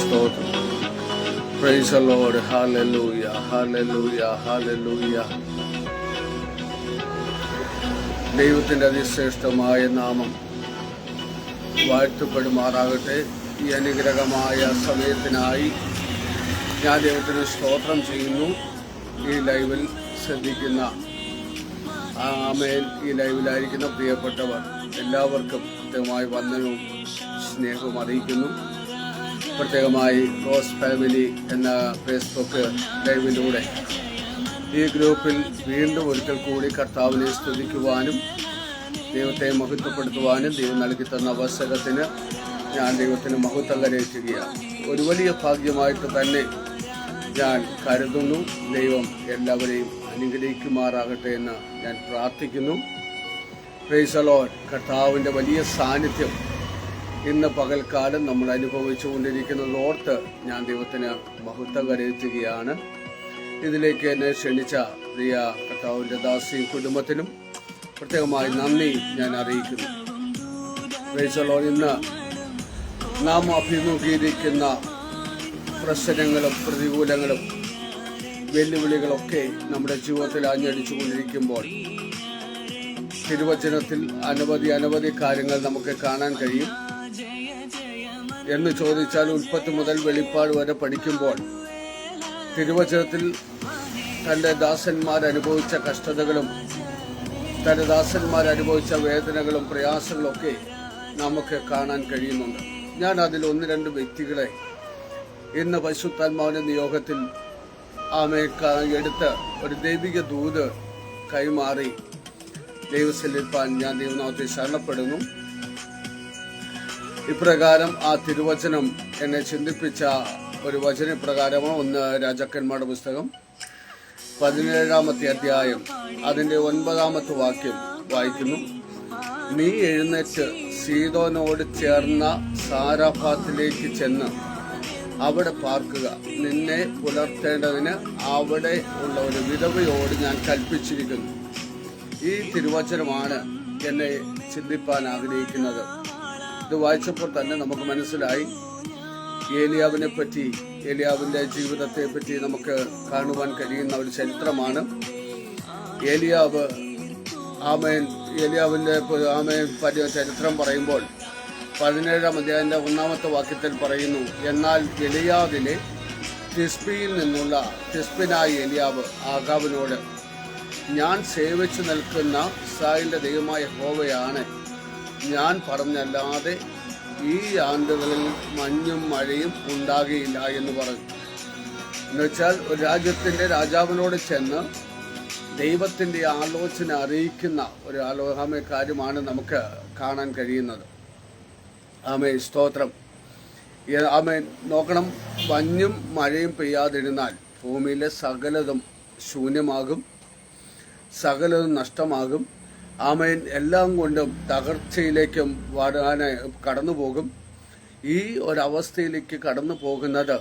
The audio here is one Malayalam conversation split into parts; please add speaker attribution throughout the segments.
Speaker 1: സ്തോത്രം. Price the lord. ഹല്ലേലൂയ, ഹല്ലേലൂയ, ഹല്ലേലൂയ. ദൈവത്തിൻ്റെ അതിശ്രേഷ്ഠമായ നാമം വാഴ്ത്തപ്പെടുമാറാകട്ടെ. ഈ അനുഗ്രഹമായ സമയത്തിനായി ഞാൻ ദൈവത്തിന് സ്തോത്രം ചെയ്യുന്നു. ഈ ലൈവിൽ ശ്രദ്ധിക്കുന്ന ആമേൻ, ഈ ലൈവിലായിരിക്കുന്ന പ്രിയപ്പെട്ടവർ എല്ലാവർക്കും പ്രത്യേകമായി വന്ദനവും സ്നേഹവും അറിയിക്കുന്നു. പ്രത്യേകമായി റോസ് ഫാമിലി എന്ന ഫേസ്ബുക്ക് ലൈവിലൂടെ ഈ ഗ്രൂപ്പിൽ വീണ്ടും ഒരിക്കൽ കൂടി കർത്താവിനെ സ്തുതിക്കുവാനും ദൈവത്തെ മഹത്വപ്പെടുത്തുവാനും ദൈവം നൽകി തന്ന അവസരത്തിന് ഞാൻ ദൈവത്തിന് മഹത്വം കരയറ്റുകയാണ്. ഒരു വലിയ ഭാഗ്യമായിട്ട് തന്നെ ഞാൻ കരുതുന്നു. ദൈവം എല്ലാവരെയും അനുഗ്രഹിക്കുമാറാകട്ടെ എന്ന് ഞാൻ പ്രാർത്ഥിക്കുന്നു. Price the Lord. കർത്താവിൻ്റെ വലിയ സാന്നിധ്യം ഇന്ന് പകൽക്കാലം നമ്മൾ അനുഭവിച്ചു കൊണ്ടിരിക്കുന്നതോർത്ത് ഞാൻ ദൈവത്തിന് മഹത്വം കരയറ്റുകയാണ്. ഇതിലേക്ക് എന്നെ ക്ഷണിച്ച പ്രിയ കർത്താവിൻ്റെ ദാസിയും കുടുംബത്തിനും പ്രത്യേകമായി നന്ദി ഞാൻ അറിയിക്കുന്നു. Price the Lord. ഇന്ന് നാം അഭിമുഖീകരിക്കുന്ന പ്രശ്നങ്ങളും പ്രതികൂലങ്ങളും വെല്ലുവിളികളൊക്കെ നമ്മുടെ ജീവിതത്തിൽ ആഞ്ഞടിച്ചു കൊണ്ടിരിക്കുമ്പോൾ തിരുവചനത്തിൽ അനവധി കാര്യങ്ങൾ നമുക്ക് കാണാൻ കഴിയും. എന്ന് ചോദിച്ചാൽ ഉൽപ്പത്തി മുതൽ വെളിപ്പാട് വരെ പഠിക്കുമ്പോൾ തിരുവചനത്തിൽ തൻ്റെ ദാസന്മാരനുഭവിച്ച കഷ്ടതകളും തൻ്റെ ദാസന്മാരനുഭവിച്ച വേദനകളും പ്രയാസങ്ങളൊക്കെ നമുക്ക് കാണാൻ കഴിയുന്നുണ്ട്. ഞാൻ അതിൽ ഒന്ന് രണ്ട് വ്യക്തികളെ ഇന്ന് പരിശുദ്ധാത്മാവിന്റെ നിയോഗത്തിൽ എടുത്ത് ഒരു ദൈവിക ദൂത് കൈമാറി ദൈവസന്നിധിയിൽ ഞാൻ ദൈവനാമത്തെ ശരണപ്പെടുന്നു. ഇപ്രകാരം ആ തിരുവചനം എന്നെ ചിന്തിപ്പിച്ച ഒരു വചനപ്രകാരമാണ്. ഒന്ന് രാജാക്കന്മാരുടെ പുസ്തകം 17-ാമത്തെ അധ്യായം അതിൻ്റെ 9-ാമത്തെ വാക്യം വായിക്കുന്നു. നീ എഴുന്നേറ്റ് സീദോനോട് ചേർന്ന സാരാഫാത്തിലേക്ക് ചെന്ന് അവിടെ പാർക്കുക. നിന്നെ പുലർത്തേണ്ടതിന് അവിടെ ഉള്ള ഒരു വിധവയോട് ഞാൻ കൽപ്പിച്ചിരിക്കുന്നു. ഈ തിരുവചനമാണ് എന്നെ ചിന്തിപ്പാൻ ആഗ്രഹിക്കുന്നത്. ഇത് വായിച്ചപ്പോൾ തന്നെ നമുക്ക് മനസ്സിലായി ഏലിയാവിനെ പറ്റി, ഏലിയാവിൻ്റെ ജീവിതത്തെ പറ്റി നമുക്ക് കാണുവാൻ കഴിയുന്ന ഒരു ചരിത്രമാണ്. ഏലിയാവിൻ്റെ ചരിത്രം പറയുമ്പോൾ 17-ാം അധ്യായത്തിൻ്റെ 1-ാമത്തെ വാക്യത്തിൽ പറയുന്നു, എന്നാൽ ഗിലെയാദിലെ തിസ്ബിയിൽ നിന്നുള്ള തിസ്ബിനായ ഏലിയാവ് ആഹാബിനോട്, ഞാൻ സേവിച്ചു നിൽക്കുന്ന ഇസ്രായേലിന്റെ ദൈവമായ യഹോവയാണ് ഞാൻ പറഞ്ഞല്ലാതെ ഈ ആണ്ടുകളിൽ മഞ്ഞും മഴയും ഉണ്ടാകുകയില്ല എന്ന് പറഞ്ഞു. എന്നുവെച്ചാൽ ഒരു രാജ്യത്തിൻ്റെ രാജാവിനോട് ചെന്ന് ദൈവത്തിൻ്റെ ആലോചന അറിയിക്കുന്ന ഒരു കാര്യമാണ് നമുക്ക് കാണാൻ കഴിയുന്നത്. ആമേൻ, സ്തോത്രം. ആമേൻ. നോക്കണം, മഞ്ഞും മഴയും പെയ്യാതിരുന്നാൽ ഭൂമിയിലെ സകലതും ശൂന്യമാകും, സകലതും നഷ്ടമാകും. ആമേൻ. എല്ലാം കൊണ്ടും തകർച്ചയിലേക്കും കടന്നു പോകും. ഈ ഒരവസ്ഥയിലേക്ക് കടന്നു പോകുന്നത്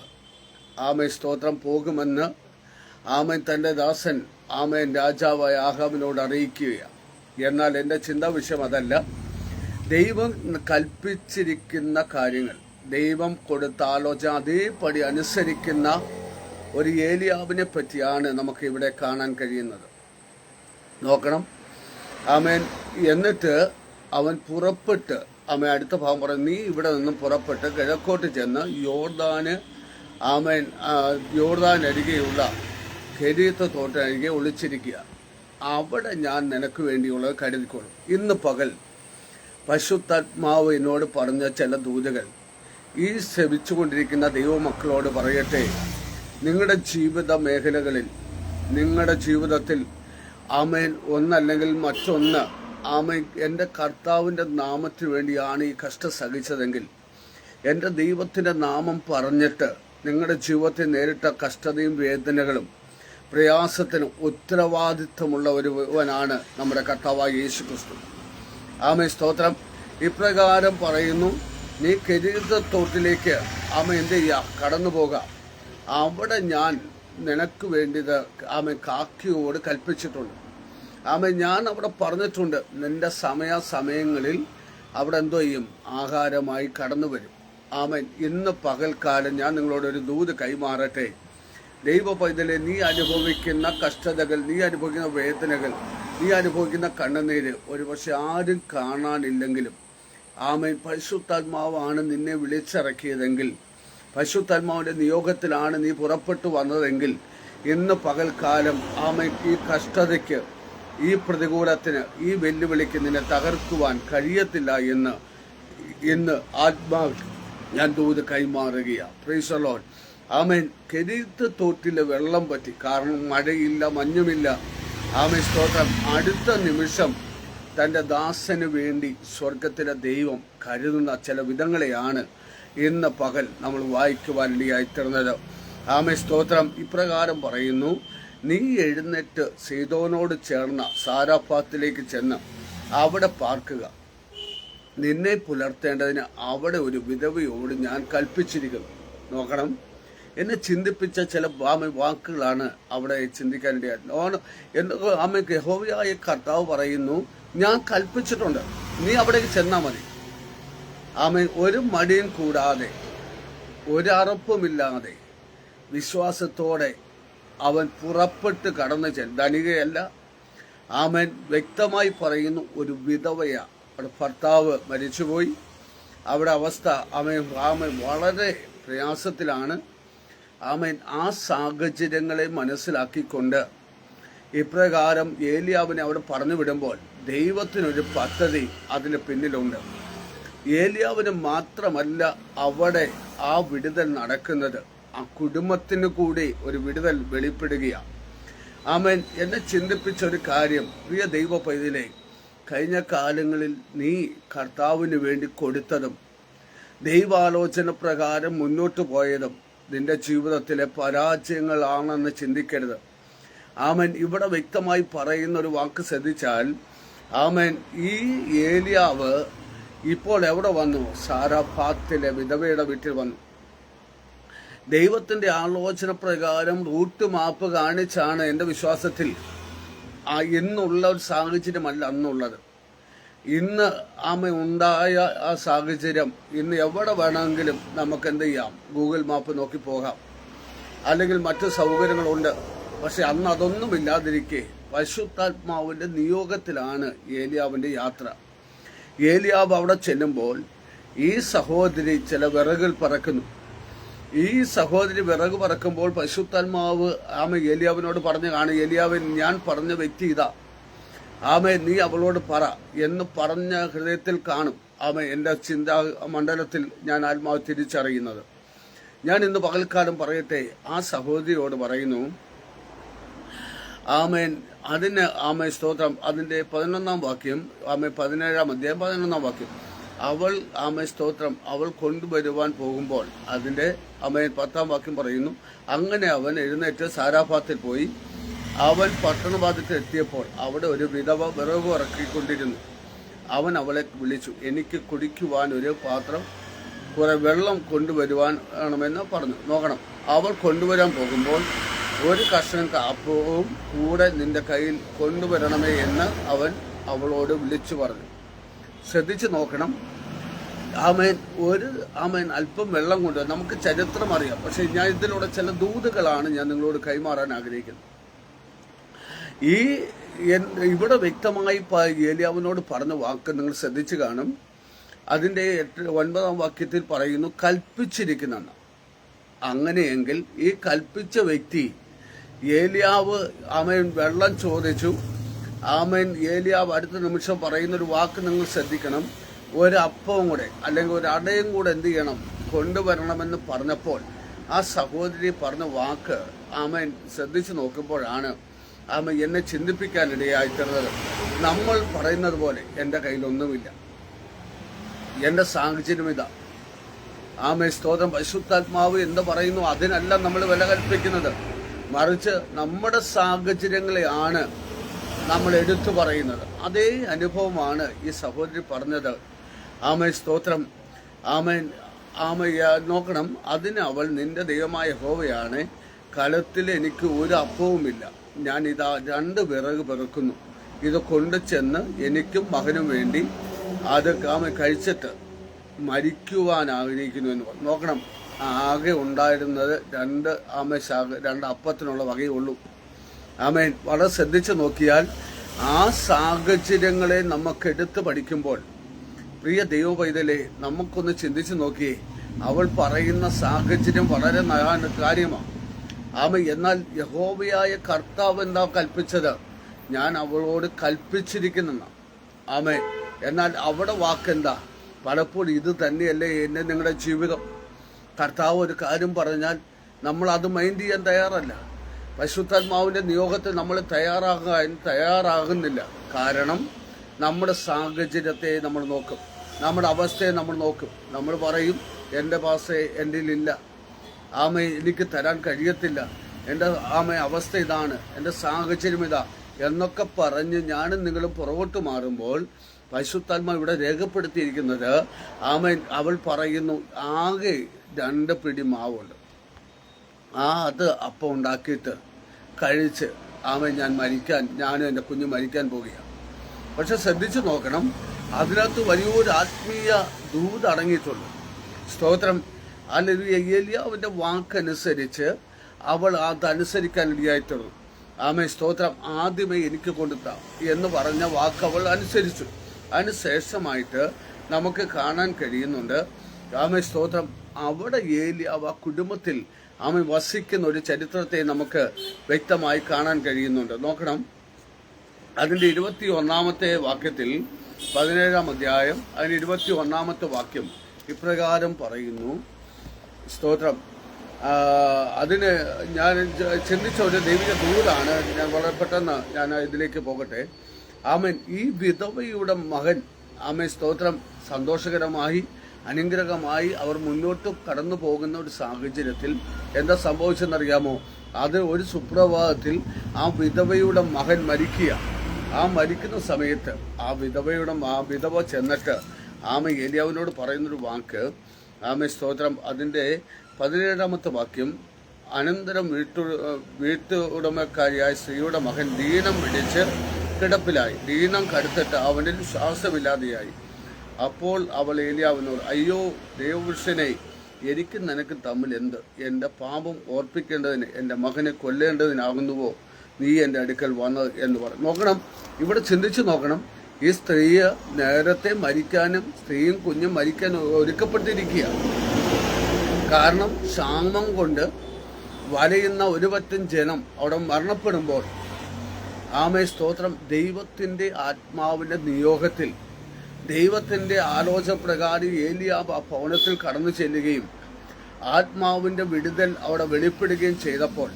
Speaker 1: ആമേൻ, സ്തോത്രം, പോകുമെന്ന് ആമേൻ തൻ്റെ ദാസൻ ആമേൻ രാജാവായ ആഹാബിനോട് അറിയിക്കുകയാണ്. എന്നാൽ എൻ്റെ ചിന്താ വിഷയം അതല്ല. ദൈവം കൽപ്പിച്ചിരിക്കുന്ന കാര്യങ്ങൾ, ദൈവം കൊടുത്ത ആലോചന അതേപടി അനുസരിക്കുന്ന ഒരു ഏലിയാവിനെ പറ്റിയാണ് നമുക്ക് ഇവിടെ കാണാൻ കഴിയുന്നത്. നോക്കണം, ആമേൻ. എന്നിട്ട് അവൻ പുറപ്പെട്ട്, ആമേൻ, അടുത്ത ഭാഗം പറയും, നീ ഇവിടെ നിന്നും പുറപ്പെട്ട് കിഴക്കോട്ട് ചെന്ന് യോർദാൻ അരികെയുള്ള കെരീത്ത് തോട്ടരികെ ഒളിച്ചിരിക്കുക. അവിടെ ഞാൻ നിനക്ക് വേണ്ടിയുള്ളത് കരുതിക്കൊള്ളും. ഇന്ന് പകൽ പരിശുദ്ധാത്മാവ് എന്നോട് പറഞ്ഞ ചില ദൂതകൾ ഈ ശ്രമിച്ചുകൊണ്ടിരിക്കുന്ന ദൈവമക്കളോട് പറയട്ടെ, നിങ്ങളുടെ ജീവിത മേഖലകളിൽ, നിങ്ങളുടെ ജീവിതത്തിൽ ആമേൻ ഒന്നല്ലെങ്കിൽ മറ്റൊന്ന്, ആമേൻ, എൻ്റെ കർത്താവിൻ്റെ നാമത്തിന് വേണ്ടിയാണ് ഈ കഷ്ടം സഹിച്ചതെങ്കിൽ എൻ്റെ ദൈവത്തിൻ്റെ നാമം പറഞ്ഞിട്ട് നിങ്ങളുടെ ജീവിതത്തിൽ നേരിട്ട കഷ്ടതയും വേദനകളും പ്രയാസത്തിനും ഉത്തരവാദിത്വമുള്ള ഒരുവനാണ് നമ്മുടെ കർത്താവായ യേശു ക്രിസ്തു. ആമേൻ, സ്തോത്രം. ഇപ്രകാരം പറയുന്നു, നീ കെരീത്ത് തോട്ടിലേക്ക് എന്ത് ചെയ്യുക, കടന്നു പോകാം. അവിടെ ഞാൻ നിനക്ക് വേണ്ടിയത് കാക്കിയോട് കൽപ്പിച്ചിട്ടുണ്ട്. ഞാൻ അവിടെ പറഞ്ഞിട്ടുണ്ട്, നിന്റെ സമയങ്ങളിൽ അവിടെ എന്തോ ചെയ്യും, ആഹാരമായി കടന്നു വരും. ആമേൻ, ഇന്ന് പകൽക്കാലം ഞാൻ നിങ്ങളോടൊരു ദൂത് കൈമാറട്ടെ. ദൈവ പൈതലെ, നീ അനുഭവിക്കുന്ന കഷ്ടതകൾ, നീ അനുഭവിക്കുന്ന വേദനകൾ, നീ അനുഭവിക്കുന്ന കണ്ണുനീര് ഒരുപക്ഷെ ആരും കാണാനില്ലെങ്കിലും ആമേൻ, പരിശുദ്ധാത്മാവാണ് നിന്നെ വിളിച്ചിറക്കിയതെങ്കിൽ, പരിശുദ്ധാത്മാവിന്റെ നിയോഗത്തിലാണ് നീ പുറപ്പെട്ടു വന്നതെങ്കിൽ, ഇന്ന് പകൽക്കാലം ആമേൻ, ഈ കഷ്ടതയ്ക്ക്, ഈ പ്രതികൂലത്തിന്, ഈ വെല്ലുവിളിക്ക് നിന്നെ തകർക്കുവാൻ കഴിയത്തില്ല എന്ന് ഇന്ന് ആത്മാവ് ഞാൻ ദൂത് കൈമാറുകയാണ്. Praise the lord. ആമേൻ. കെരീത്ത് തോട്ടിലെ വെള്ളം പറ്റി, കാരണം മഴയില്ല, മഞ്ഞുമില്ല. ആമേൻ, സ്തോത്രം. അടുത്ത നിമിഷം തൻ്റെ ദാസന് വേണ്ടി സ്വർഗത്തിലെ ദൈവം കരുതുന്ന ചില വിധങ്ങളെയാണ് ഇന്ന് പകൽ നമ്മൾ വായിക്കുവാനിടയായി തീർന്നത്. ആമേൻ, സ്തോത്രം. ഇപ്രകാരം പറയുന്നു: നീ എഴുന്നേറ്റ് സീദോനോട് ചേർന്ന സാരാഫാത്തിലേക്ക് ചെന്ന് അവിടെ പാർക്കുക. നിന്നെ പുലർത്തേണ്ടതിന് അവിടെ ഒരു വിധവയോട് ഞാൻ കൽപ്പിച്ചിരിക്കുന്നു. നോക്കണം, എന്നെ ചിന്തിപ്പിച്ച ചില വാക്കുകളാണ് അവിടെ ചിന്തിക്കാനിടയായി. അമ്മയ്ക്ക് യഹോവയായ കർത്താവ് പറയുന്നു, ഞാൻ കൽപ്പിച്ചിട്ടുണ്ട്, നീ അവിടേക്ക് ചെന്നാൽ മതി. ആമേൻ. ഒരു മടിയും കൂടാതെ, ഒരു അറപ്പുമില്ലാതെ, വിശ്വാസത്തോടെ അവൻ പുറപ്പെട്ട് കടന്നു ധനികയല്ല. ആമേൻ. വ്യക്തമായി പറയുന്നു, ഒരു വിധവയ. അവിടെ ഭർത്താവ് മരിച്ചുപോയി. അവിടെ അവസ്ഥ ആമേൻ വളരെ പ്രയാസത്തിലാണ്. ആമേൻ. ആ സാഹചര്യങ്ങളെ മനസ്സിലാക്കിക്കൊണ്ട് ഇപ്രകാരം ഏലിയാവിനെ അവിടെ പറഞ്ഞു വിടുമ്പോൾ ദൈവത്തിനൊരു പദ്ധതി അതിന് പിന്നിലുണ്ട്. ഏലിയാവിന് മാത്രമല്ല അവിടെ ആ വിടുതൽ നടക്കുന്നത്, ആ കുടുംബത്തിന് കൂടി ഒരു വിടുതൽ വെളിപ്പെടുകയാണ്. ആമേൻ. എന്നെ ചിന്തിപ്പിച്ച ഒരു കാര്യം, പ്രിയ ദൈവ പൈതലേ, കഴിഞ്ഞ കാലങ്ങളിൽ നീ കർത്താവിന് വേണ്ടി കൊടുത്തതും ദൈവാലോചന പ്രകാരം മുന്നോട്ട് പോയതും നിന്റെ ജീവിതത്തിലെ പരാജയങ്ങളാണെന്ന് ചിന്തിക്കരുത്. ആമേൻ. ഇവിടെ വ്യക്തമായി പറയുന്ന ഒരു വാക്ക് ശ്രദ്ധിച്ചാൽ, ആമേൻ, ഈ ഏലിയാവ് ഇപ്പോൾ എവിടെ വന്നു? സാരാഫാത്തിലെ വിധവയുടെ വീട്ടിൽ വന്നു. ദൈവത്തിന്റെ ആലോചന പ്രകാരം റൂട്ട് മാപ്പ് കാണിച്ചാണ് എൻ്റെ വിശ്വാസത്തിൽ ഇന്നുള്ള ഒരു സാഹചര്യമല്ല അന്നുള്ളത്. ഇന്ന് ഉണ്ടായ ആ സാഹചര്യം ഇന്ന് എവിടെ വേണമെങ്കിലും നമുക്ക് എന്ത് ചെയ്യാം? ഗൂഗിൾ മാപ്പ് നോക്കി പോകാം, അല്ലെങ്കിൽ മറ്റു സൗകര്യങ്ങളുണ്ട്. പക്ഷെ അന്ന് അതൊന്നും ഇല്ലാതിരിക്കെ പരിശുദ്ധാത്മാവിന്റെ നിയോഗത്തിലാണ് ഏലിയാവിന്റെ യാത്ര. ഏലിയാവ് അവിടെ ചെല്ലുമ്പോൾ ഈ സഹോദരി ചില വിറകുകൾ പറക്കുന്നു. ഈ സഹോദരി വിറക് പറക്കുമ്പോൾ പരിശുദ്ധാത്മാവ് ഏലിയാവിനോട് പറഞ്ഞു കാണും, ഏലിയാവിൻ, ഞാൻ പറഞ്ഞ വ്യക്തി ഇതാ, നീ അവളോട് പറ എന്ന് പറഞ്ഞ ഹൃദയത്തിൽ കാണും. എൻ്റെ ചിന്താ മണ്ഡലത്തിൽ ഞാൻ ആത്മാവ് തിരിച്ചറിയുന്നത്. ഞാൻ ഇന്ന് പകൽക്കാലം പറയട്ടെ, ആ സഹോദരിയോട് പറയുന്നു, അതിന് സ്തോത്രം. അതിന്റെ 11-ാം വാക്യം, 17-ാം അധ്യായം 11-ാം വാക്യം. അവൾ സ്തോത്രം, അവൾ കൊണ്ടുവരുവാൻ പോകുമ്പോൾ അതിന്റെ 10-ാം വാക്യം പറയുന്നു, അങ്ങനെ അവൻ എഴുന്നേറ്റ് സാരാഫാത്തിൽ പോയി. അവൻ പട്ടണവാതിൽക്കൽ എത്തിയപ്പോൾ അവിടെ ഒരു വിധവ വിറക് ഇറക്കിക്കൊണ്ടിരുന്നു. അവൻ അവളെ വിളിച്ചു, എനിക്ക് കുടിക്കുവാൻ ഒരു പാത്രം, കുറെ വെള്ളം കൊണ്ടുവരുവാൻ വേണമെന്ന് പറഞ്ഞു. നോക്കണം, അവൾ കൊണ്ടുവരാൻ പോകുമ്പോൾ ഒരു കഷ്ണം കാപ്പവും കൂടെ നിന്റെ കയ്യിൽ കൊണ്ടുവരണമേ എന്ന് അവൻ അവളോട് വിളിച്ചു പറഞ്ഞു. ശ്രദ്ധിച്ചു നോക്കണം. അല്പം വെള്ളം കൊണ്ട് നമുക്ക് ചരിത്രം അറിയാം, പക്ഷെ ഞാൻ ഇതിലൂടെ ചില ദൂതുകളാണ് ഞാൻ നിങ്ങളോട് കൈമാറാൻ ആഗ്രഹിക്കുന്നത്. ഇവിടെ വ്യക്തമായി ഏലിയാവിനോട് പറഞ്ഞ വാക്ക് നിങ്ങൾ ശ്രദ്ധിച്ചു കാണും. അതിന്റെ 9-ാം വാക്യത്തിൽ പറയുന്നു, കൽപ്പിച്ചിരിക്കുന്ന. അങ്ങനെയെങ്കിൽ ഈ കൽപ്പിച്ച വ്യക്തി ഏലിയാവ് വെള്ളം ചോദിച്ചു. ഏലിയാവ് അടുത്ത നിമിഷം പറയുന്നൊരു വാക്ക് നിങ്ങൾ ശ്രദ്ധിക്കണം. ഒരു അപ്പവും കൂടെ അല്ലെങ്കിൽ ഒരു അടയും കൂടെ എന്ത് ചെയ്യണം? കൊണ്ടുവരണമെന്ന് പറഞ്ഞപ്പോൾ ആ സഹോദരി പറഞ്ഞ വാക്ക് ശ്രദ്ധിച്ചു നോക്കുമ്പോഴാണ് എന്നെ ചിന്തിപ്പിക്കാനിടയായിത്തീർന്നത്. നമ്മൾ പറയുന്നത് പോലെ എൻ്റെ കയ്യിലൊന്നുമില്ല, എൻ്റെ സാഹചര്യം ഇതാ. സ്തോത്രം. പരിശുദ്ധാത്മാവ് എന്ത് പറയുന്നു അതിനല്ല നമ്മൾ വില കൽപ്പിക്കുന്നത്, മറിച്ച് നമ്മുടെ സാഹചര്യങ്ങളെയാണ് നമ്മൾ എടുത്തു പറയുന്നത്. അതേ അനുഭവമാണ് ഈ സഹോദരി പറഞ്ഞത്. സ്തോത്രം. നോക്കണം, അതിന് അവൾ, നിന്റെ ദൈവമായ യഹോവയാണ്, കലത്തിൽ എനിക്ക് ഒരു അപ്പവുമില്ല, ഞാൻ ഇതാ 2 വിറക് പെറുക്കുന്നു, ഇത് കൊണ്ടു ചെന്ന് എനിക്കും മകനും വേണ്ടി അത് കഴിച്ചിട്ട് മരിക്കുവാൻ ആഗ്രഹിക്കുന്നു എന്ന് പറഞ്ഞു. നോക്കണം, ആകെ ഉണ്ടായിരുന്നത് രണ്ട് അപ്പത്തിനുള്ള വകയേ ഉള്ളൂ. ആമേൻ. വളരെ ശ്രദ്ധിച്ച് നോക്കിയാൽ ആ സാഹചര്യങ്ങളെ നമുക്ക് എടുത്ത് പഠിക്കുമ്പോൾ, പ്രിയ ദൈവ പൈതലേ, നമുക്കൊന്ന് ചിന്തിച്ച് നോക്കിയേ. അവൾ പറയുന്ന സാഹചര്യം വളരെ കാര്യമാണ്. എന്നാൽ യഹോവയായ കർത്താവ് എന്താ കൽപ്പിച്ചത്? ഞാൻ അവളോട് കൽപ്പിച്ചിരിക്കുന്ന. എന്നാൽ അവിടെ വാക്കെന്താ? പലപ്പോഴും ഇത് തന്നെയല്ലേ നിങ്ങളുടെ ജീവിതം. കർത്താവ് ഒരു കാര്യം പറഞ്ഞാൽ നമ്മൾ അത് മൈൻഡ് ചെയ്യാൻ തയ്യാറല്ല. പരിശുദ്ധാത്മാവിന്റെ നിയോഗത്തിൽ നമ്മൾ തയ്യാറാകുന്നില്ല. കാരണം നമ്മുടെ സാഹചര്യത്തെ നമ്മൾ നോക്കും, നമ്മുടെ അവസ്ഥയെ നമ്മൾ നോക്കും. നമ്മൾ പറയും, എൻ്റെ പാസ്റ്റേ എൻ്റെ ഇല്ല, എനിക്ക് തരാൻ കഴിയത്തില്ല, എൻ്റെ അവസ്ഥ ഇതാണ്, എൻ്റെ സാഹചര്യം ഇതാ എന്നൊക്കെ പറഞ്ഞ് ഞാനും നിങ്ങളും പുറകോട്ട് മാറുമ്പോൾ പരിശുദ്ധാത്മാ ഇവിടെ രേഖപ്പെടുത്തിയിരിക്കുന്നത്, അവൾ പറയുന്നു, ആകെ 2 പിടി മാവുണ്ട്, അത് അപ്പം ഉണ്ടാക്കിയിട്ട് കഴിച്ച് ഞാനും എൻ്റെ കുഞ്ഞ് മരിക്കാൻ പോവുകയാണ്. പക്ഷെ ശ്രദ്ധിച്ചു നോക്കണം, അതിനകത്ത് വലിയൊരു ആത്മീയ ദൂത് അടങ്ങിയിട്ടുണ്ട്. സ്തോത്രം. അല്ലെങ്കിൽ ഏലിയാവിൻ്റെ വാക്കനുസരിച്ച് അവൾ അതനുസരിക്കാൻ ഇടയായിട്ടുള്ളൂ. സ്തോത്രം. ആദ്യമേ എനിക്ക് കൊടുത്താം എന്ന് പറഞ്ഞ വാക്ക് അവൾ അനുസരിച്ചു. അതിനുശേഷമായിട്ട് നമുക്ക് കാണാൻ കഴിയുന്നുണ്ട്, സ്തോത്രം, അവിടെ ഏലിയാവ് ആ കുടുംബത്തിൽ വസിക്കുന്ന ഒരു ചരിത്രത്തെ നമുക്ക് വ്യക്തമായി കാണാൻ കഴിയുന്നുണ്ട്. നോക്കണം, അതിൻ്റെ 21-ാമത്തെ വാക്യത്തിൽ, 17-ാം അധ്യായം അതിന് 21-ാമത്തെ വാക്യം ഇപ്രകാരം പറയുന്നു. സ്തോത്രം. അതിന് ഞാൻ ചിന്തിച്ച ഒരു ദൈവിക ദൂതാണ്. ഞാൻ വളരെ പെട്ടെന്ന് ഇതിലേക്ക് പോകട്ടെ. ഈ വിധവയുടെ മകൻ സ്തോത്രം സന്തോഷകരമായി അനുഗ്രഹമായി അവർ മുന്നോട്ട് കടന്നു പോകുന്ന ഒരു സാഹചര്യത്തിൽ എന്താ സംഭവിച്ചെന്നറിയാമോ? അത് ഒരു സുപ്രഭാതത്തിൽ ആ വിധവയുടെ മകൻ മരിക്കുക. മരിക്കുന്ന സമയത്ത് വിധവ ചെന്നിട്ട് ഏലിയാവിനോട് പറയുന്നൊരു വാക്ക്, സ്തോത്രം, അതിൻ്റെ 17-ാമത്തെ വാക്യം, അനന്തരം വീട്ടുടമക്കാരിയായ സ്ത്രീയുടെ മകൻ ദീനം പിടിച്ച് കിടപ്പിലായി, ദീനം കടുത്തിട്ട് അവനിൽ ശ്വാസമില്ലാതെയായി. അപ്പോൾ അവൾ ഏലിയാവിനോട്, അയ്യോ ദൈവപുരുഷനെ, എനിക്ക് നിനക്ക് തമ്മിൽ എന്ത്? എൻ്റെ പാപം ഓർപ്പിക്കേണ്ടതിന് എൻ്റെ മകനെ കൊല്ലേണ്ടതിനാകുന്നുവോ നീ എൻ്റെ അടുക്കൽ വന്നത് എന്ന് പറഞ്ഞു. നോക്കണം, ഇവിടെ ചിന്തിച്ചു നോക്കണം. ഈ സ്ത്രീയെ നേരത്തെ മരിക്കാനും സ്ത്രീയും കുഞ്ഞും മരിക്കാനും ഒരുക്കപ്പെട്ടിരിക്കുക. കാരണം ക്ഷാമം കൊണ്ട് വലയുന്ന ഒരു പറ്റം ജനം അവിടെ മരണപ്പെടുമ്പോൾ സ്തോത്രം, ദൈവത്തിൻ്റെ ആത്മാവിൻ്റെ നിയോഗത്തിൽ, ദൈവത്തിൻ്റെ ആലോചന പ്രകാരം ഏലിയാവ് ആ ഭവനത്തിൽ കടന്നു ചെല്ലുകയും ആത്മാവിൻ്റെ വിടുതൽ അവിടെ വെളിപ്പെടുകയും ചെയ്തപ്പോൾ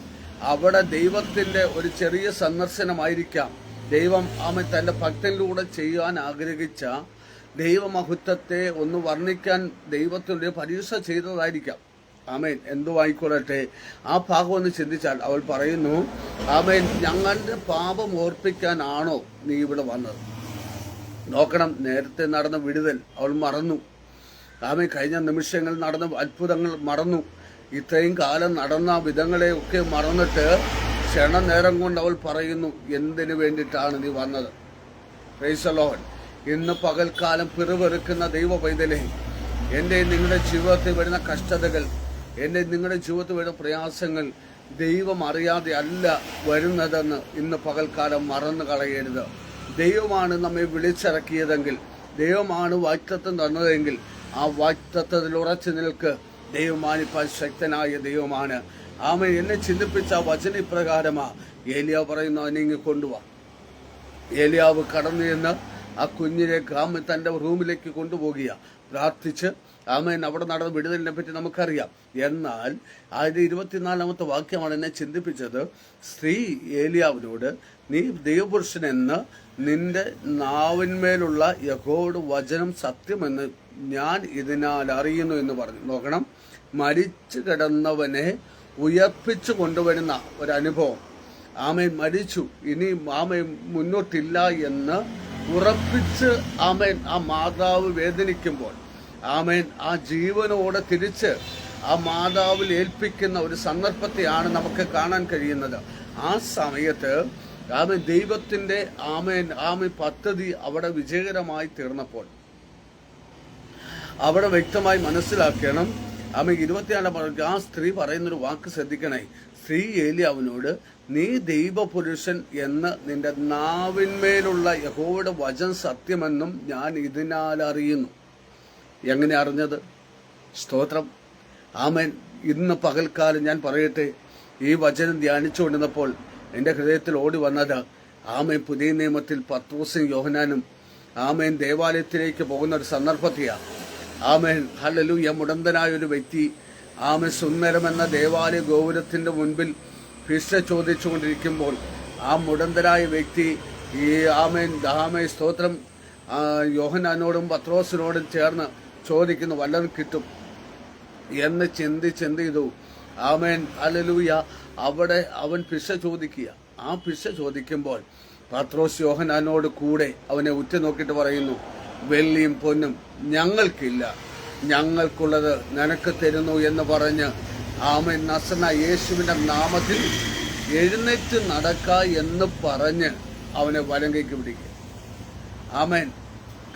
Speaker 1: അവിടെ ദൈവത്തിൻ്റെ ഒരു ചെറിയ സന്ദർശനമായിരിക്കാം. ദൈവം തൻ്റെ ഭക്തനിലൂടെ ചെയ്യാൻ ആഗ്രഹിച്ച ദൈവമഹത്വത്തെ ഒന്ന് വർണ്ണിക്കാൻ ദൈവത്തിൻ്റെ പരീക്ഷ ചെയ്തതായിരിക്കാം. എന്തുവായിക്കൊള്ളട്ടെ, ആ ഭാഗം ഒന്ന് ചിന്തിച്ചാൽ അവൾ പറയുന്നു, ഞങ്ങളുടെ പാപം ഓർപ്പിക്കാനാണോ നീ ഇവിടെ വന്നത്? നോക്കണം, നേരത്തെ നടന്ന വിടുതൽ അവൾ മറന്നു. കഴിഞ്ഞ നിമിഷങ്ങളിൽ നടന്ന അത്ഭുതങ്ങൾ മറന്നു. ഇത്രയും കാലം നടന്ന വിധങ്ങളെ ഒക്കെ മറന്നിട്ട് ക്ഷണനേരം കൊണ്ട് അവൾ പറയുന്നു, എന്തിനു വേണ്ടിയിട്ടാണ് നീ വന്നത്? Price the Lord. ഇന്ന് പകൽക്കാലം പിറുപെറുക്കുന്ന ദൈവ പൈതലേ, എൻ്റെ നിങ്ങളുടെ ജീവിതത്തിൽ വരുന്ന കഷ്ടതകൾ, എൻ്റെ നിങ്ങളുടെ ജീവിതത്തിൽ വരുന്ന പ്രയാസങ്ങൾ ദൈവം അറിയാതെ അല്ല വരുന്നതെന്ന് ഇന്ന് പകൽക്കാലം മറന്നു കളയരുത്. ദൈവമാണ് നമ്മെ വിളിച്ചിറക്കിയതെങ്കിൽ, ദൈവമാണ് വാഗ്ദത്തം തന്നതെങ്കിൽ ആ വാഗ്ദത്തത്തിൽ ഉറച്ചു നിൽക്ക്. ദൈവമാനിപ്പോൾ ശക്തനായ ദൈവമാണ്. എന്നെ ചിന്തിപ്പിച്ച വചന ഇപ്രകാരമാ. ഏലിയാവ് പറയുന്നു, നീങ്ങി കൊണ്ടുപോവാ. ഏലിയാവ് കടന്നു ചെന്ന് ആ കുഞ്ഞിനെ തൻ്റെ റൂമിലേക്ക് കൊണ്ടുപോകുക, പ്രാർത്ഥിച്ച്. അവിടെ നടന്ന വിടുതലിനെ പറ്റി നമുക്കറിയാം. എന്നാൽ അതിൻ്റെ 24-ാമത്തെ വാക്യമാണ് എന്നെ ചിന്തിപ്പിച്ചത്. സ്ത്രീ ഏലിയാവിനോട്, നീ ദൈവപുരുഷനെന്ന് നിന്റെ നാവിന്മേലുള്ള യഹോവയുടെ വചനം സത്യമെന്ന് ഞാൻ ഇതിനാൽ അറിയുന്നു എന്ന് പറഞ്ഞു. നോക്കണം, മരിച്ചു കിടന്നവനെ ഉയർപ്പിച്ചു കൊണ്ടുവരുന്ന ഒരനുഭവം. മരിച്ചു, ഇനി മുന്നോട്ടില്ല എന്ന് ഉറപ്പിച്ച് ആ മാതാവ് വേദനിക്കുമ്പോൾ ആ ജീവനോടെ തിരിച്ച് ആ മാതാവിൽ ഏൽപ്പിക്കുന്ന ഒരു സന്ദർഭത്തെയാണ് നമുക്ക് കാണാൻ കഴിയുന്നത്. ആ സമയത്ത് ദൈവത്തിൻ്റെ പദ്ധതി അവിടെ വിജയകരമായി തീർന്നപ്പോൾ അവിടെ വ്യക്തമായി മനസ്സിലാക്കണം. ആമേൻ. 24 ആ സ്ത്രീ പറയുന്നൊരു വാക്ക് ശ്രദ്ധിക്കണേ. സ്ത്രീ ഏലിയാവിനോട്, നീ ദൈവപുരുഷൻ എന്ന് നിന്റെ നാവിന്മേലുള്ള യഹോവയുടെ വചനം സത്യമെന്നും ഞാൻ ഇതിനാൽ അറിയുന്നു. എങ്ങനെ അറിഞ്ഞത്? സ്തോത്രം. ആമേൻ. ഇന്ന് പകൽക്കാലം ഞാൻ പറയട്ടെ, ഈ വചനം ധ്യാനിച്ചുകൊണ്ടിരുന്നപ്പോൾ എൻ്റെ ഹൃദയത്തിൽ ഓടി വന്നത്, ആമേൻ, പുതിയ നിയമത്തിൽ പത്രോസും യോഹന്നാനും ആമേൻ ദേവാലയത്തിലേക്ക് പോകുന്ന ഒരു സന്ദർഭത്തെയാണ്. ആമേൻ. ഹല്ലേലൂയ. മുടന്തനായ ഒരു വ്യക്തി ആമേൻ സുന്ദരമെന്ന ദേവാലയ ഗോപുരത്തിന്റെ മുൻപിൽ ഭിക്ഷ ചോദിച്ചുകൊണ്ടിരിക്കുമ്പോൾ ആ മുടന്തനായ വ്യക്തി ഈ ആമേൻ സ്തോത്രം യോഹന്നാനോടും പത്രോസിനോടും ചേർന്ന് ചോദിക്കുന്നു, വല്ലതും കിട്ടും എന്ന് ചിന്തിച്ചെന്ത് ചെയ്തു? ആമേൻ. ഹല്ലേലൂയ. അവിടെ അവൻ ഭിക്ഷ ചോദിക്കുക. ആ ഭിക്ഷ ചോദിക്കുമ്പോൾ പത്രോസ് യോഹന്നാനോട് കൂടെ അവനെ ഉറ്റുനോക്കിയിട്ട് പറയുന്നു, വെള്ളിയും പൊന്നും ഞങ്ങൾക്കില്ല, ഞങ്ങൾക്കുള്ളത് നിനക്ക് തരുന്നു എന്ന് പറഞ്ഞ് ആമേൻ നസറനായ യേശുവിന്റെ നാമത്തിൽ എഴുന്നേറ്റ് നടക്ക എന്ന് പറഞ്ഞ് അവനെ വലങ്കയ്ക്ക് പിടിക്കുക. ആമേൻ.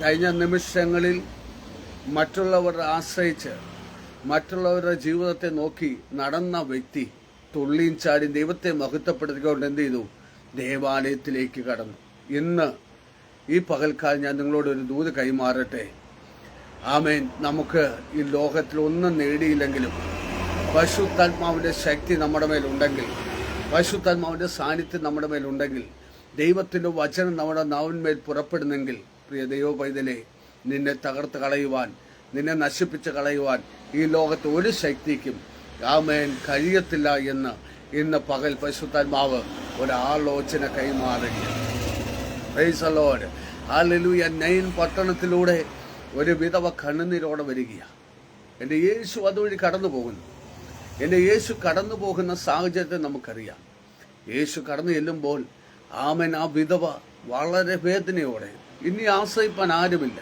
Speaker 1: കഴിഞ്ഞ നിമിഷങ്ങളിൽ മറ്റുള്ളവരെ ആശ്രയിച്ച് മറ്റുള്ളവരുടെ ജീവിതത്തെ നോക്കി നടന്ന വ്യക്തി തുള്ളിയും ചാടി ദൈവത്തെ മഹത്വപ്പെടുത്തിക്കൊണ്ട് എന്ത് ചെയ്തു? ദേവാലയത്തിലേക്ക് കടന്നു. ഇന്ന് ഈ പകൽക്കാലം ഞാൻ നിങ്ങളോട് ഒരു ദൂത് കൈമാറട്ടെ. ആമേൻ. നമുക്ക് ഈ ലോകത്തിൽ ഒന്നും നേടിയില്ലെങ്കിലും പരിശുദ്ധാത്മാവിന്റെ ശക്തി നമ്മുടെ മേലുണ്ടെങ്കിൽ, പരിശുദ്ധാത്മാവിന്റെ സാന്നിധ്യം നമ്മുടെ മേലുണ്ടെങ്കിൽ, ദൈവത്തിന്റെ വചനം നമ്മുടെ നാവിന്മേൽ പുറപ്പെടുന്നെങ്കിൽ, പ്രിയ ദൈവ പൈതലേ, നിന്നെ തകർത്ത് കളയുവാൻ, നിന്നെ നശിപ്പിച്ച് കളയുവാൻ ഈ ലോകത്ത് ഒരു ശക്തിക്കും ആമേൻ കഴിയത്തില്ല എന്ന് ഇന്ന് പകൽ പരിശുദ്ധാത്മാവ് ഒരാലോചന കൈമാറുകയാണ്. Praise the lord. ഹല്ലേലൂയ. നൈൻ പട്ടണത്തിലൂടെ ഒരു വിധവ കണ്ണുനീരോടെ വരികയാണ്. എൻ്റെ യേശു അതുവഴി കടന്നു പോകുന്നു. എൻ്റെ യേശു കടന്നു പോകുന്ന സാഹചര്യത്തെ നമുക്കറിയാം. യേശു കടന്നു ചെല്ലുമ്പോൾ ആമേൻ ആ വിധവ വളരെ വേദനയോടെ, ഇനി ആശ്രയിപ്പാൻ ആരുമില്ല,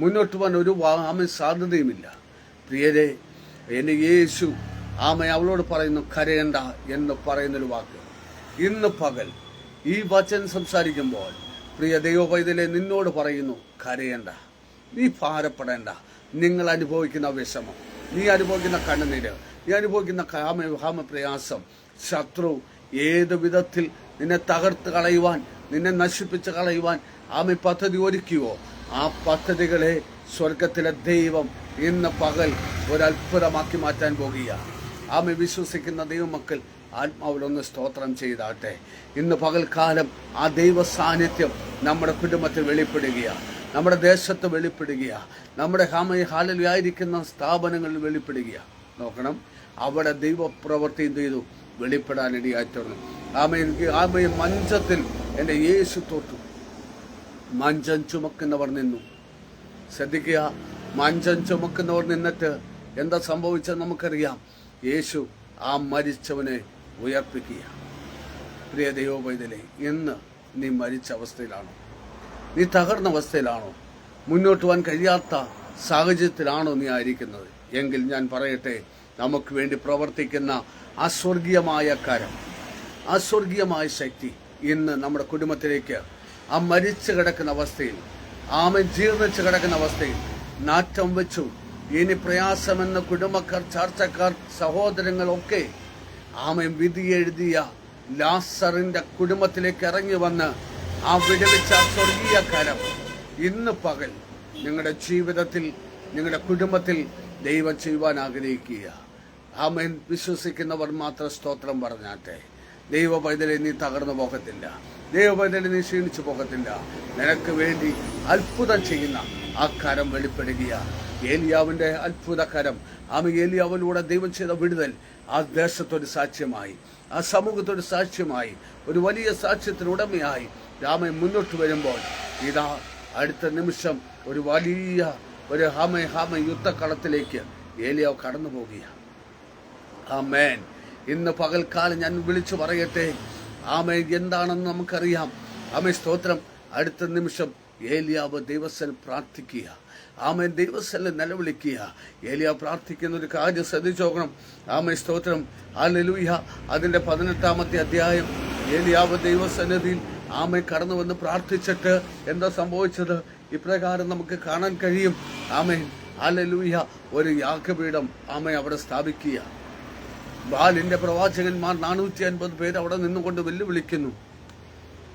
Speaker 1: മുന്നോട്ട് പോകാൻ ഒരു ആമേൻ സാധ്യതയുമില്ല. പ്രിയരെ, എൻ്റെ യേശു ആമേൻ അവളോട് പറയുന്നു, കരയണ്ട എന്ന് പറയുന്നൊരു വാക്ക്. ഇന്ന് പകൽ ഈ വചനം സംസാരിക്കുമ്പോൾ പ്രിയ ദൈവപൈതലെ നിന്നോട് പറയുന്നു, കരയണ്ട, നീ ഭാരപ്പെടേണ്ട. നിങ്ങൾ അനുഭവിക്കുന്ന വിഷമം, നീ അനുഭവിക്കുന്ന കണ്ണുനീര്, നീ അനുഭവിക്കുന്ന കാമപ്രയാസം, ശത്രു ഏത് വിധത്തിൽ നിന്നെ തകർത്ത് കളയുവാൻ, നിന്നെ നശിപ്പിച്ച് കളയുവാൻ ആമ പദ്ധതി ഒരുക്കിയോ, ആ പദ്ധതികളെ സ്വർഗത്തിലെ ദൈവം ഇന്ന് പകൽ ഒരത്ഭുതമാക്കി മാറ്റാൻ പോകുക. ആമ വിശ്വസിക്കുന്ന ദൈവമക്കൾ ആത്മാവിലൊന്ന് സ്തോത്രം ചെയ്താട്ടെ. ഇന്ന് പകൽക്കാലം ആ ദൈവ സാന്നിധ്യം നമ്മുടെ കുടുംബത്തിൽ വെളിപ്പെടുകയാണ്, നമ്മുടെ ദേശത്ത് വെളിപ്പെടുകയാണ്, നമ്മുടെ ഹാലലിയായിരിക്കുന്ന സ്ഥാപനങ്ങളിൽ വെളിപ്പെടുകയാണ്. നോക്കണം, അവിടെ ദൈവപ്രവൃത്തി എന്ത് ചെയ്തു? വെളിപ്പെടാനിടയായി തീർന്നു. ആമയെ മഞ്ചത്തിൽ എൻ്റെ യേശു തൊട്ടു. മഞ്ചം ചുമക്കുന്നവർ നിന്നു. ശ്രദ്ധിക്കുക, മഞ്ചം ചുമക്കുന്നവർ നിന്നിട്ട് എന്താ സംഭവിച്ചത് നമുക്കറിയാം. യേശു ആ മരിച്ചവനെ ഉയർപ്പിക്കുക. പ്രിയ ദൈവപൈതലേ, ഇന്ന് നീ മരിച്ച അവസ്ഥയിലാണോ? നീ തകർന്ന അവസ്ഥയിലാണോ? മുന്നോട്ട് പോകാൻ കഴിയാത്ത സാഹചര്യത്തിലാണോ നീ ആയിരിക്കുന്നത്? എങ്കിൽ ഞാൻ പറയട്ടെ, നമുക്ക് വേണ്ടി പ്രവർത്തിക്കുന്ന ആ സ്വർഗീയമായ കരം, ആ സ്വർഗീയമായ ശക്തി ഇന്ന് നമ്മുടെ കുടുംബത്തിലേക്ക്, ആ മരിച്ചു കിടക്കുന്ന അവസ്ഥയിൽ, ആമൻ ജീർണിച്ച് കിടക്കുന്ന അവസ്ഥയിൽ നാറ്റം വെച്ചു ഇനി പ്രയാസമെന്ന കുടുംബക്കാർ, ചാർച്ചക്കാർ, സഹോദരങ്ങളൊക്കെ ആമൻ വിധി എഴുതിയ ലാസറിന്റെ കുടുംബത്തിലേക്ക് ഇറങ്ങി വന്ന് ആ വിടുവിച്ച സ്വർഗീയ കരം ഇന്ന് പകൽ നിങ്ങളുടെ ജീവിതത്തിൽ, നിങ്ങളുടെ കുടുംബത്തിൽ ദൈവം ചെയ്യുവാൻ ആഗ്രഹിക്കുക. ആമേൻ. വിശ്വസിക്കുന്നവർ മാത്രം സ്തോത്രം പറഞ്ഞാട്ടെ. ദൈവ പൈതലെ, നീ തകർന്നു പോകത്തില്ല. ദൈവ പൈതലെ, നീ ക്ഷീണിച്ചു പോകത്തില്ല. നിനക്ക് വേണ്ടി അത്ഭുതം ചെയ്യുന്ന ആ കരം വെളിപ്പെടുക. ഏലിയാവിന്റെ അത്ഭുത കരം, ഏലിയാവിലൂടെ ദൈവം ചെയ്ത വിടുതൽ ആ ദേശത്തൊരു സാക്ഷ്യമായി, ആ സമൂഹത്തൊരു സാക്ഷ്യമായി, ഒരു വലിയ സാക്ഷ്യത്തിനുടമയായി രാമൻ മുന്നോട്ട് വരുമ്പോൾ ഇതാ അടുത്ത നിമിഷം ഒരു വലിയ ഒരു ഹാമ യുദ്ധക്കളത്തിലേക്ക് ഏലിയാവ് കടന്നു പോകുകയാണ്. ആമേൻ. ഇന്ന് പകൽക്കാലം ഞാൻ വിളിച്ചു പറയട്ടെ, ആമേൻ എന്താണെന്ന് നമുക്കറിയാം. ആമേൻ സ്തോത്രം. അടുത്ത നിമിഷം ഏലിയാവ് ദൈവസ്ഥൽ പ്രാർത്ഥിക്കുക. ആമേൻ ദൈവസ്ഥലിൽ നിലവിളിക്കുക. ഏലിയാവ് പ്രാർത്ഥിക്കുന്ന ഒരു കാര്യം ശ്രദ്ധിച്ചു നോക്കണം. ആമേൻ സ്തോത്രം. ഹല്ലേലൂയ. അതിന്റെ 18-ാമത്തെ അധ്യായം. ഏലിയാവ് ദൈവസന്നിധിയിൽ ആമേൻ കടന്നു വന്ന് പ്രാർത്ഥിച്ചിട്ട് എന്താ സംഭവിച്ചത്? ഇപ്രകാരം നമുക്ക് കാണാൻ കഴിയും. ആമേൻ. ഹല്ലേലൂയ, ഒരു യാഗപീഠം അവിടെ സ്ഥാപിക്കുക. ബാലിന്റെ പ്രവാചകന്മാർ 450 പേര് അവിടെ നിന്നുകൊണ്ട് വെല്ലുവിളിക്കുന്നു.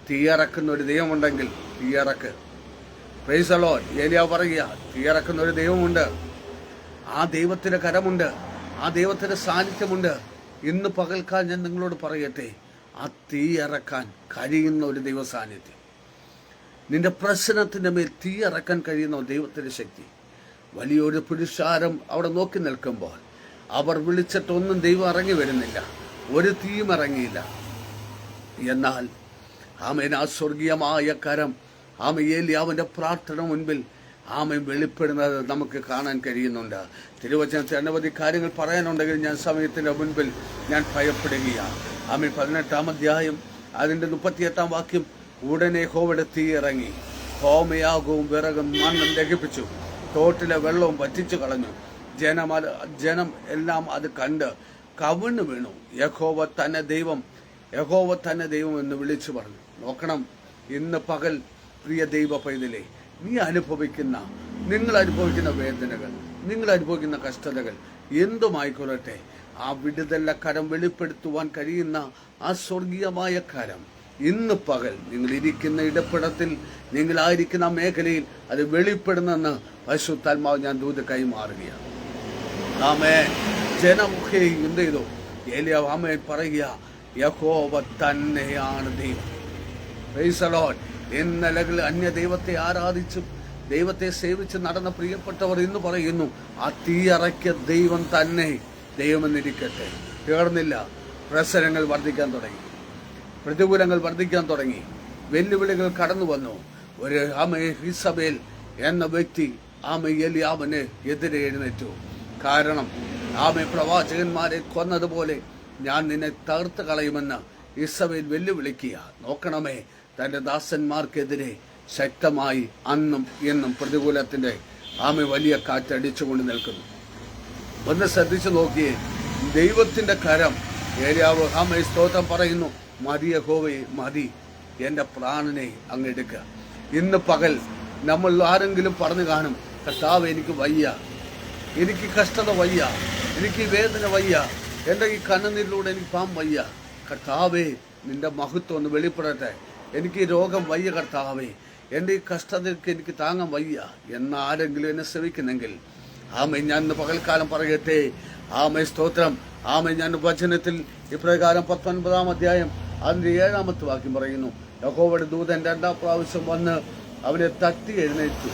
Speaker 1: തീയറക്കുന്ന ഒരു ദൈവമുണ്ടെങ്കിൽ തീയറക്ക്. Praise the lord. ഏലിയാവ് പറയുക, തീയറക്കുന്ന ഒരു ദൈവമുണ്ട്, ആ ദൈവത്തിന്റെ കരമുണ്ട്, ആ ദൈവത്തിന്റെ സാന്നിധ്യമുണ്ട്. ഇന്ന് പകൽക്കാലം ഞാൻ നിങ്ങളോട് പറയട്ടെ, ആ തീ ഇറക്കാൻ കഴിയുന്ന ഒരു ദൈവ സാന്നിധ്യം, നിന്റെ പ്രശ്നത്തിന്റെ മേൽ തീ ഇറക്കാൻ കഴിയുന്ന ദൈവത്തിന്റെ ശക്തി. വലിയൊരു പുരുഷാരം അവിടെ നോക്കി നിൽക്കുമ്പോൾ അവർ വിളിച്ചിട്ടൊന്നും ദൈവം ഇറങ്ങി വരുന്നില്ല, ഒരു തീയും ഇറങ്ങിയില്ല. എന്നാൽ ആമേൻ ആ സ്വർഗീയമായ കരം ഏലിയാവിന്റെ പ്രാർത്ഥന മുൻപിൽ വെളിപ്പെടുന്നത് നമുക്ക് കാണാൻ കഴിയുന്നുണ്ട്. തിരുവചനത്തിൽ അനവധി കാര്യങ്ങൾ പറയാനുണ്ടെങ്കിൽ ഞാൻ സമയത്തിന്റെ മുൻപിൽ ഞാൻ ഭയപ്പെടുകയാണ്. 18-ാം അധ്യായം അതിന്റെ 38-ാം വാക്യം, ഉടനെ യഹോവയുടെ തീ ഇറങ്ങി ഹോമയാഗവും വിറകും മണ്ണും ദഹിപ്പിച്ചു, തോട്ടിലെ വെള്ളവും വറ്റിച്ചു കളഞ്ഞു. ജനം എല്ലാം അത് കണ്ട് കവിണ്ണു വീണു. യഹോവ തന്നെ ദൈവം എന്ന് വിളിച്ചു പറഞ്ഞു. നോക്കണം, ഇന്ന് പകൽ പ്രിയ ദൈവ പൈതലേ, നിങ്ങൾ അനുഭവിക്കുന്ന വേദനകൾ, നിങ്ങൾ അനുഭവിക്കുന്ന കഷ്ടതകൾ എന്തുമായിക്കൊള്ളട്ടെ, ആ വിടുതല കരം വെളിപ്പെടുത്തുവാൻ കഴിയുന്ന ആ സ്വർഗീയമായ കരം ഇന്ന് പകൽ നിങ്ങൾ ഇരിക്കുന്ന ഇടപെടത്തിൽ, നിങ്ങളായിരിക്കുന്ന മേഖലയിൽ അത് വെളിപ്പെടുന്നെന്ന് പരിശുദ്ധാത്മാവ് ഞാൻ ദൂത് കൈമാറുകയാണ്. ആമേൻ. ജനമൊക്കെ എന്ത് ചെയ്തു? ഏലിയാവ് ആമേൻ പറയുക, യഹോവ തന്നെയാണ് ദൈവം. Price the Lord. ഇന്നലകളിൽ അന്യ ദൈവത്തെ ആരാധിച്ചും ദൈവത്തെ സേവിച്ച് നടന്ന പ്രിയപ്പെട്ടവർ ഇന്ന് പറയുന്നു, ആ തീയറയ്ക്ക് ദൈവം തന്നെ ദൈവമെന്നിരിക്കട്ടെ. തീർന്നില്ല. പ്രശ്നങ്ങൾ വർദ്ധിക്കാൻ തുടങ്ങി, പ്രതികൂലങ്ങൾ വർദ്ധിക്കാൻ തുടങ്ങി, വെല്ലുവിളികൾ കടന്നു വന്നു. ഒരു ഇസബേൽ എന്ന വ്യക്തി ഏലിയാവിന് എതിരെ എഴുന്നേറ്റു. കാരണം പ്രവാചകന്മാരെ കൊന്നതുപോലെ ഞാൻ നിന്നെ തകർത്ത് കളയുമെന്ന് ഇസബേൽ വെല്ലുവിളിക്കുക. നോക്കണമേ, തന്റെ ദാസന്മാർക്കെതിരെ ശക്തമായി അന്നും ഇന്നും പ്രതികൂലത്തിന്റെ വലിയ കാറ്റടിച്ചുകൊണ്ട് നിൽക്കുന്നു. ഒന്ന് ശ്രദ്ധിച്ചു നോക്കിയേ, ദൈവത്തിന്റെ കരം. ഏലിയാവ് സ്തോത്രം പറയുന്നു, മതി യഹോവേ മതി, എന്റെ പ്രാണനെ അങ്ങെടുക്കുക. ഇന്ന് പകൽ നമ്മൾ ആരെങ്കിലും പറഞ്ഞു കാണും, കർത്താവ് എനിക്ക് വയ്യ, എനിക്ക് കഷ്ടത വയ്യ, എനിക്ക് വേദന വയ്യ, എൻ്റെ ഈ കണ്ണുനീരിലൂടെ എനിക്ക് പാം വയ്യ. കർത്താവേ, നിന്റെ മഹത്വം ഒന്ന് വെളിപ്പെടട്ടെ. എനിക്ക് രോഗം വയ്യ കർത്താവേ, എൻ്റെ ഈ കഷ്ടതയ്ക്ക് എനിക്ക് താങ്ങാൻ വയ്യ എന്നാരെങ്കിലും എന്നെ ശ്രമിക്കുന്നെങ്കിൽ ഞാൻ ഇന്ന് പകൽക്കാലം പറയട്ടെ, സ്തോത്രം. ഞാൻ വചനത്തിൽ ഇപ്രകാരം 19-ാം അധ്യായം അതിന്റെ 7-ാമത്തെ വാക്യം പറയുന്നു, യഹോവയുടെ ദൂതൻ 2-ാം പ്രാവശ്യം വന്ന് അവനെ തട്ടി എഴുന്നേറ്റു.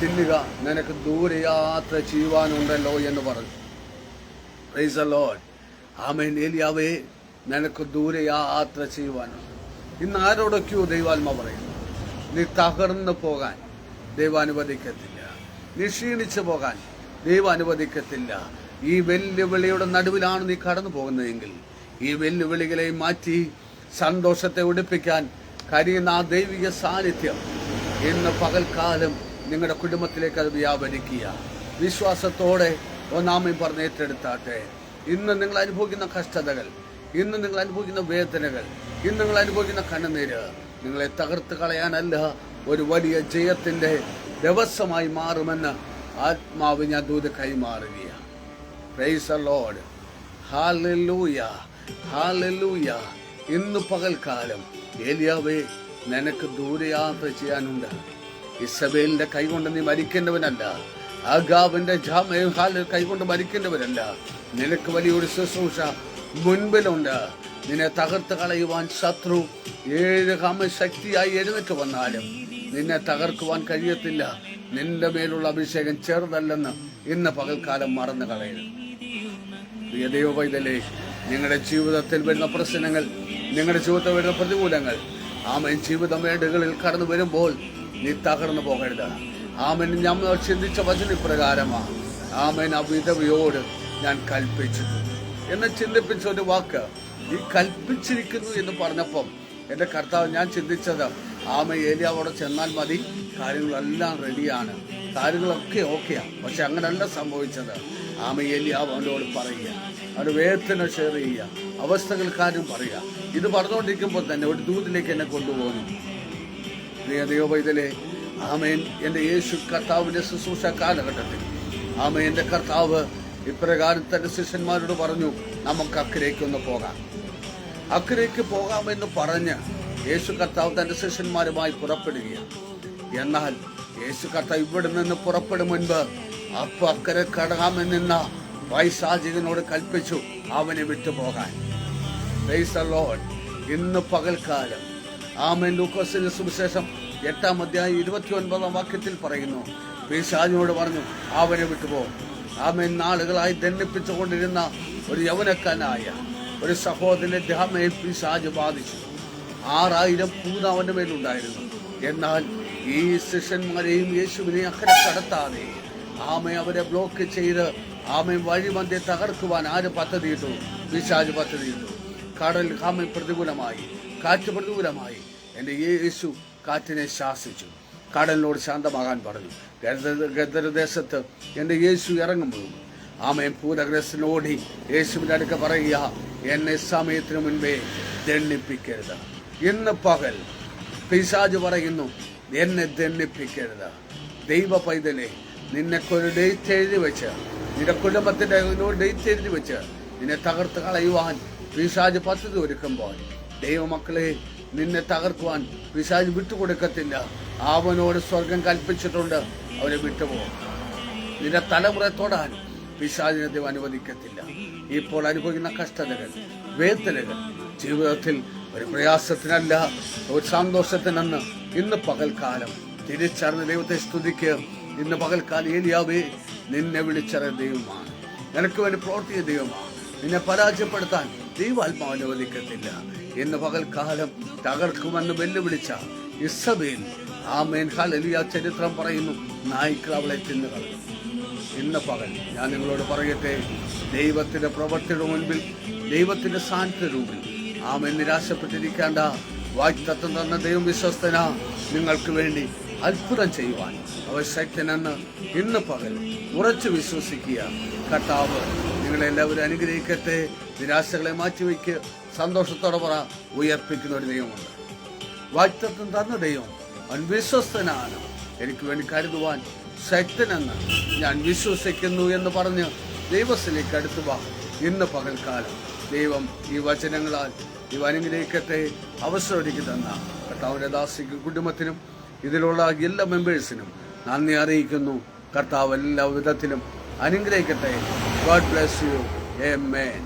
Speaker 1: തിന്നുക, നിനക്ക് ദൂരയാത്ര ചെയ്യുവാനുണ്ടല്ലോ എന്ന് പറഞ്ഞു. Price the Lord. ഏലിയാവേ, നിനക്ക് ദൂരയാത്ര ചെയ്യുവാനുണ്ട്. ഇന്ന് ആരോടൊക്കെയോ ദൈവാത്മ പറയുന്നു, നീ തകർന്നു പോകാൻ ദൈവം അനുവദിക്കത്തില്ല, നീ ക്ഷീണിച്ചു പോകാൻ ദൈവം അനുവദിക്കത്തില്ല. ഈ വെല്ലുവിളിയുടെ നടുവിലാണ് നീ കടന്നു പോകുന്നതെങ്കിൽ ഈ വെല്ലുവിളികളെ മാറ്റി സന്തോഷത്തെ ഒടിപ്പിക്കാൻ കഴിയുന്ന ആ ദൈവിക സാന്നിധ്യം ഇന്ന് പകൽക്കാലം നിങ്ങളുടെ കുടുംബത്തിലേക്ക് അത് വ്യാപരിക്കുക. വിശ്വാസത്തോടെ ഒന്നാമയും പറഞ്ഞ് ഏറ്റെടുത്താട്ടെ. ഇന്ന് നിങ്ങൾ അനുഭവിക്കുന്ന കഷ്ടതകൾ, ഇന്ന് നിങ്ങൾ അനുഭവിക്കുന്ന വേദനകൾ, ഇന്ന് നിങ്ങൾ അനുഭവിക്കുന്ന കണ്ണുനീര് നിങ്ങളെ തകർത്ത് കളയാനല്ല, ഒരു വലിയ ജയത്തിന്റെ ദിവസമായി മാറുമെന്ന് ആത്മാവ് ഞാൻ ദൂത് കൈമാറുകയാണ്. Praise the lord. ഹല്ലേലൂയ, ഹല്ലേലൂയ. ഇന്ന് പകൽക്കാലം ഏലിയാവേ, നിനക്ക് ദൂരയാത്ര ചെയ്യാനുണ്ട്. ഇസബേലിന്റെ കൈകൊണ്ട് നീ മരിക്കേണ്ടവനല്ല, ആഗാബിന്റെ കൈകൊണ്ട് മരിക്കേണ്ടവരല്ല. നിനക്ക് വലിയൊരു ശുശ്രൂഷ മുൻപിലുണ്ട്. നിന്നെ തകർത്ത് കളയുവാൻ ശത്രു 7 ശക്തിയായി എഴുന്നേറ്റ് വന്നാലും നിന്നെ തകർക്കുവാൻ കഴിയത്തില്ല. നിന്റെ മേലുള്ള അഭിഷേകം ചെറുതല്ലെന്ന് ഇന്ന് പകൽക്കാലം മറന്നു കളയരുത്. പ്രിയ ദൈവ പൈതലേ, നിങ്ങളുടെ ജീവിതത്തിൽ വരുന്ന പ്രശ്നങ്ങൾ, നിങ്ങളുടെ ജീവിതത്തിൽ വരുന്ന പ്രതികൂലങ്ങൾ, ജീവിതമേടുകളിൽ കടന്നു വരുമ്പോൾ നീ തകർന്നു പോകരുത്. നമ്മൾ ചിന്തിച്ച വചനപ്രകാരമാണ് ആ വിധവയോട് ഞാൻ കൽപ്പിച്ചു എന്ന് ചിന്തിപ്പിച്ച ഒരു വാക്ക്. ഈ കൽപ്പിച്ചിരിക്കുന്നു എന്ന് പറഞ്ഞപ്പം എൻ്റെ കർത്താവ്, ഞാൻ ചിന്തിച്ചത് ഏലിയാവോടെ ചെന്നാൽ മതി, കാര്യങ്ങളെല്ലാം റെഡിയാണ്, കാര്യങ്ങളൊക്കെ ഓക്കെയാണ്. പക്ഷെ അങ്ങനെയല്ല സംഭവിച്ചത്. ഏലിയാവ് അവനോട് പറയുക, അവൻ്റെ വേദന ഷെയർ ചെയ്യുക, അവസ്ഥകൾ കാര്യം പറയുക. ഇത് പറഞ്ഞുകൊണ്ടിരിക്കുമ്പോൾ തന്നെ ഒരു ദൂതിലേക്ക് എന്നെ കൊണ്ടുപോകുന്നു. പ്രിയ ദൈവ പൈതലേ, ആമേൻ. എൻ്റെ യേശു കർത്താവിൻ്റെ ശുശ്രൂഷ കാലഘട്ടത്തിൽ ആമേൻ എൻ്റെ കർത്താവ് ഇപ്രകാരം തൻ്റെ ശിഷ്യന്മാരോട് പറഞ്ഞു, നമുക്ക് അക്കരയ്ക്കൊന്ന് പോകാം. അക്കരയ്ക്ക് പോകാമെന്ന് പറഞ്ഞ് യേശു കർത്താവ് തൻ്റെ ശിഷ്യന്മാരുമായി പുറപ്പെടുകയാണ്. എന്നാൽ യേശു കർത്താവ് ഇവിടെ നിന്ന് പുറപ്പെടും മുൻപ് അക്കരെ കടകാമെന്ന പൈശാചികനോട് കൽപ്പിച്ചു അവനെ വിട്ടുപോകാൻ. Price the Lord. ഇന്ന് പകൽക്കാലം ആമേൻ ലൂക്കോസിന്റെ സുവിശേഷം 8-ാം അധ്യായം 29-ാം വാക്യത്തിൽ പറയുന്നു, പിശാചിനോട് പറഞ്ഞു അവനെ വിട്ടുപോകും. ആമേൻ. നാളുകളായി ദണ്ഡിപ്പിച്ചുകൊണ്ടിരുന്ന ഒരു യൗവനക്കാരനായ ഒരു സഹോദരനെ ദേഹമേൽ പിശാച് ബാധിച്ചു. 6000 പൂത അവന്റെ മേലുണ്ടായിരുന്നു. എന്നാൽ ഈ ശിഷ്യന്മാരെയും യേശുവിനെയും അക്കരെ കടത്താതെ ആമെ അവരെ ബ്ലോക്ക് ചെയ്ത് ആമെ വഴിമധ്യേ തകർക്കുവാൻ ആര് പദ്ധതിയിട്ടു? പിശാച് പദ്ധതിയിട്ടു. കടൽ ആമെ പ്രതികൂലമായി, കാറ്റ് പ്രതികൂലമായി. എൻ്റെ യേശു കാറ്റിനെ ശാസിച്ചു, കടലിനോട് ശാന്തമാകാൻ പറഞ്ഞു. ഗദരദേശത്ത് എൻ്റെ യേശു ഇറങ്ങുമ്പോൾ ആമേൻ പൂരഗ്രസ്തനോടി യേശുവിൻ്റെ അടുക്ക പറയുക, എന്നെ സമയത്തിന് മുൻപേ ദണ്ഡിപ്പിക്കരുത്. ഇന്ന് പകൽ പിശാച് പറയുന്നു, എന്നെ ദണ്ഡിപ്പിക്കരുത്. ദൈവ പൈതലെ, നിന്നെക്കൊരു ഡേറ്റ് എഴുതി വെച്ച്, നിന്റെ കുടുംബത്തിൻ്റെ ഡേറ്റ് എഴുതി വെച്ച് നിന്നെ തകർത്ത് കളയുവാൻ പിശാച് പദ്ധതി ഒരുക്കുമ്പോൾ ദൈവമക്കളെ, നിന്നെ തകർക്കുവാൻ പിശാച് വിട്ടുകൊടുക്കത്തില്ല. അവനോട് സ്വർഗം കൽപ്പിച്ചിട്ടുണ്ട്, അവനെ വിട്ടുപോകും. നിന്റെ തലമുറ തൊടാൻ പിശാചിനെ ദൈവം അനുവദിക്കത്തില്ല. ഇപ്പോൾ അനുഭവിക്കുന്ന കഷ്ടതകൾ, വേദനകൾ ജീവിതത്തിൽ ഒരു പ്രയാസത്തിനല്ല, ഒരു സന്തോഷത്തിനെന്ന് ഇന്ന് പകൽക്കാലം തിരിച്ചറിഞ്ഞ ദൈവത്തെ സ്തുതിക്കുക. ഇന്ന് പകൽക്കാലം ഏലിയാവേ, നിന്നെ വിളിച്ചറിയ ദൈവമാണ്, നിനക്ക് വേണ്ടി പ്രവർത്തിയ ദൈവമാണ്. നിന്നെ പരാജയപ്പെടുത്താൻ ദൈവാത്മാവ് അനുവദിക്കത്തില്ല. ഇന്ന് പകൽക്കാലം തകർക്കുമെന്ന് വെല്ലുവിളിച്ച ഇസബേൽ ആമേൻ ഹല്ലേലൂയ ചരിത്രം പറയുന്നു, നായ്ക്കൾ അവളെ തിന്നുകളഞ്ഞു. ഇന്ന് പകൽ ഞാൻ നിങ്ങളോട് പറയട്ടെ, ദൈവത്തിന്റെ പ്രവൃത്തിയുടെ മുൻപിൽ, ദൈവത്തിന്റെ സാന്നിധ്യത്തിന് മുൻപിൽ ആമേൻ നിരാശപ്പെട്ടിരിക്കേണ്ട. വാഗ്ദത്തം തന്ന ദൈവം വിശ്വസ്തനാ, നിങ്ങൾക്ക് വേണ്ടി അത്ഭുതം ചെയ്യുവാൻ അവർ ശക്തനെന്ന് ഇന്ന് പകൽ ഉറച്ചു വിശ്വസിക്കുക. കർത്താവ് നിങ്ങളെല്ലാവരും അനുഗ്രഹിക്കട്ടെ. നിരാശകളെ മാറ്റിവെക്കുക, സന്തോഷത്തോടെ പറ, ഉയർപ്പിക്കുന്ന ഒരു ദൈവമുണ്ട്. വാഗ്ദത്തം തന്ന ദൈവം അവൻ വിശ്വസ്തനാണ്, എനിക്ക് വേണ്ടി കരുതുവാൻ ശക്തനെന്ന് ഞാൻ വിശ്വസിക്കുന്നു എന്ന് പറഞ്ഞ് ദൈവത്തിലേക്ക് അടുത്തു വാ. ഇന്ന് പകൽക്കാലം ദൈവം ഈ വചനങ്ങളാൽ ഇവ അനുഗ്രഹിക്കട്ടെ. അവസരം ഒരുക്കി തന്ന കർത്താവിന്റെ ദാസിക്കും കുടുംബത്തിനും ഇതിലുള്ള എല്ലാ മെമ്പേഴ്സിനും നന്ദി അറിയിക്കുന്നു. കർത്താവ് എല്ലാ വിധത്തിലും അനുഗ്രഹിക്കട്ടെ. God bless you. ആമേൻ.